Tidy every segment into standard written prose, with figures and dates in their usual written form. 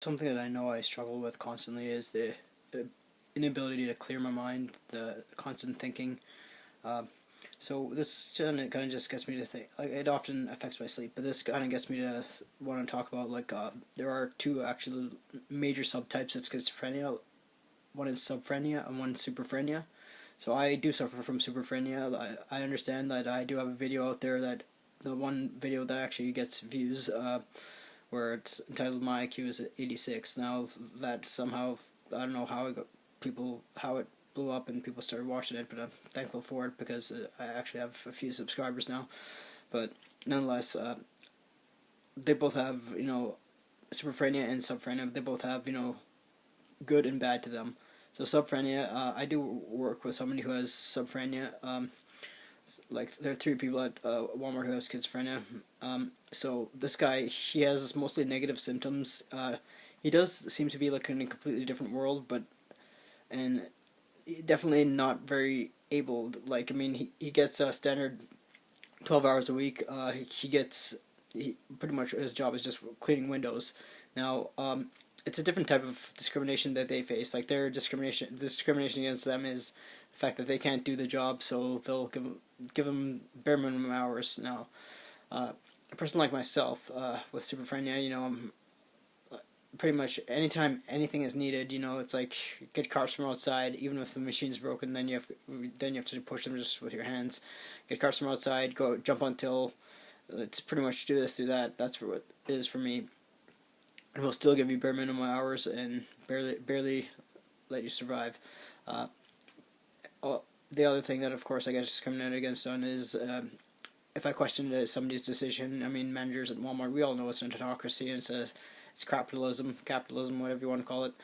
Something that I know I struggle with constantly is the inability to clear my mind, the constant thinking. Uh, so this kind of just gets me to think. Like, it often affects my sleep, but this kind of gets me to want to talk about there are two actual major subtypes of schizophrenia. One is subphrenia and one is superphrenia. So I do suffer from superphrenia. I understand that I do have a video out there that the one video that actually gets views. Where it's entitled "My IQ is 86." Now that somehow, I don't know how how it blew up and people started watching it, but I'm thankful for it because I actually have a few subscribers now. But nonetheless, they both have schizophrenia and subphrenia. They both have good and bad to them. So subphrenia, I do work with somebody who has subphrenia. Like there are three people at Walmart who have schizophrenia. So this guy, he has mostly negative symptoms. He does seem to be like in a completely different world, but and definitely not very able. Like, I mean, he gets a standard 12 hours a week. He pretty much, his job is just cleaning windows. Now, it's a different type of discrimination that they face. Like, their discrimination against them is the fact that they can't do the job, so they'll give them bare minimum hours. Now, a person like myself, with schizophrenia, I'm pretty much anytime anything is needed, it's like get cars from outside. Even if the machine's broken, then you have to push them just with your hands. Get cars from outside, go jump on till. It's pretty much do this, do that. That's for what it is for me. And we'll still give you bare minimum hours and barely let you survive. Uh, the other thing that, of course, I get discriminated against on is if I question somebody's decision. I mean, managers at Walmart, we all know it's an autocracy, and it's capitalism, whatever you want to call it.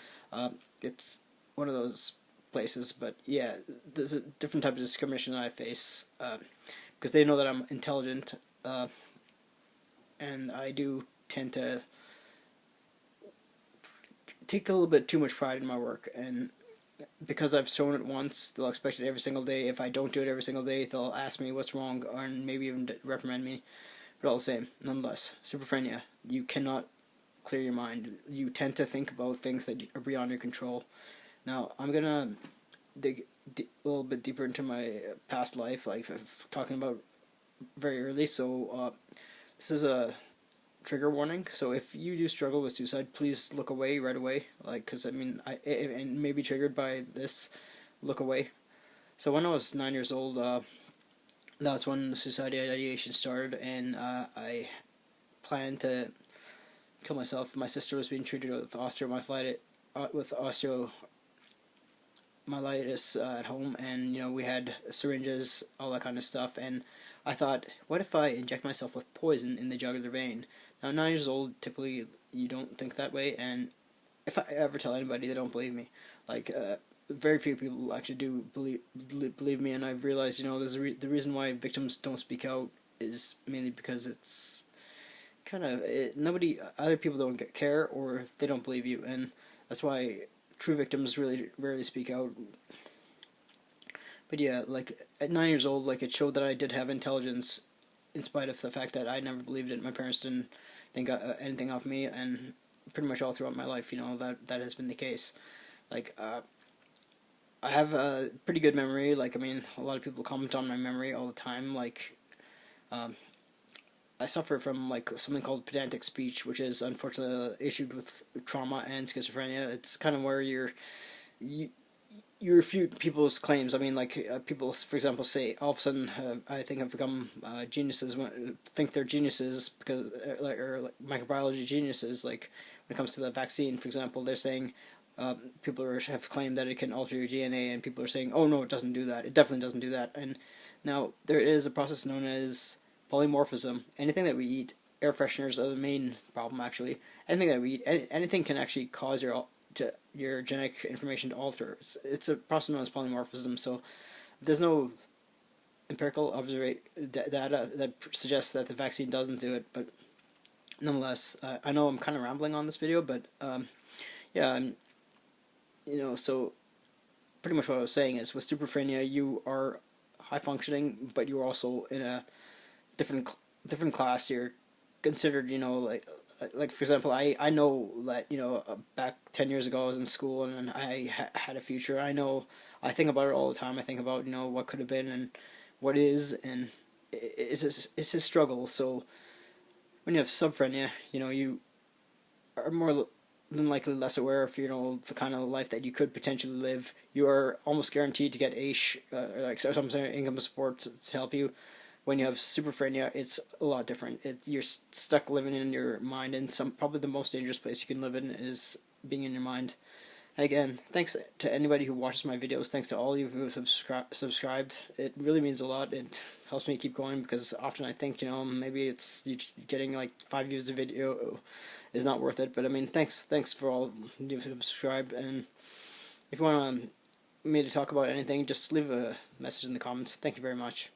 It's one of those places, but yeah, there's a different type of discrimination that I face because they know that I'm intelligent, and I do tend to take a little bit too much pride in my work, and because I've shown it once, they'll expect it every single day. If I don't do it every single day, they'll ask me what's wrong, or maybe even reprimand me. But all the same, nonetheless, schizophrenia, you cannot clear your mind. You tend to think about things that are beyond your control. Now, I'm gonna dig a little bit deeper into my past life, like talking about very early. So, this is a trigger warning. So if you do struggle with suicide, please look away right away. Like, because I mean, and may be triggered by this. Look away. So when I was 9 years old, that's when the suicide ideation started, and I planned to kill myself. My sister was being treated with osteomyelitis, at home, and we had syringes, all that kind of stuff. And I thought, what if I inject myself with poison in the jugular vein? Now, 9 years old, typically you don't think that way, and if I ever tell anybody, they don't believe me. Like, very few people actually do believe me, and I've realized, the reason why victims don't speak out is mainly because it's nobody, other people don't care, or they don't believe you, and that's why true victims really rarely speak out. But yeah, like at 9 years old, like it showed that I did have intelligence, in spite of the fact that I never believed it. My parents didn't think anything of me, and pretty much all throughout my life, that has been the case. Like, I have a pretty good memory. Like, I mean, a lot of people comment on my memory all the time. Like, I suffer from like something called pedantic speech, which is unfortunately issued with trauma and schizophrenia. It's kind of where you you refute people's claims. I mean, like people, for example, say all of a sudden, I think have become geniuses. Think they're geniuses because, like microbiology geniuses. Like when it comes to the vaccine, for example, they're saying have claimed that it can alter your DNA, and people are saying, "Oh no, it doesn't do that. It definitely doesn't do that." And now there is a process known as polymorphism. Anything that we eat, air fresheners are the main problem. Actually, anything that we eat, anything can actually cause your genetic information to alter. It's a process known as polymorphism. So there's no empirical data that suggests that the vaccine doesn't do it. But nonetheless, I know I'm kind of rambling on this video, but yeah, so pretty much what I was saying is with schizophrenia, you are high functioning, but you're also in a different class. You're considered, like like for example, I know that, you know, back 10 years ago I was in school and I had a future. I think about it all the time. I think about, you know, what could have been and what is, and it's a struggle. So when you have schizophrenia, you know, you are more than likely less aware of, you know, the kind of life that you could potentially live. You are almost guaranteed to get like some sort of income support to help you. When you have schizophrenia, it's a lot different. You're stuck living in your mind, and probably the most dangerous place you can live in is being in your mind. And again, thanks to anybody who watches my videos. Thanks to all of you who have subscribed. It really means a lot. It helps me keep going, because often I think, you know, maybe it's getting like 5 views a video is not worth it. But I mean, thanks for all you who subscribe. And if you want me to talk about anything, just leave a message in the comments. Thank you very much.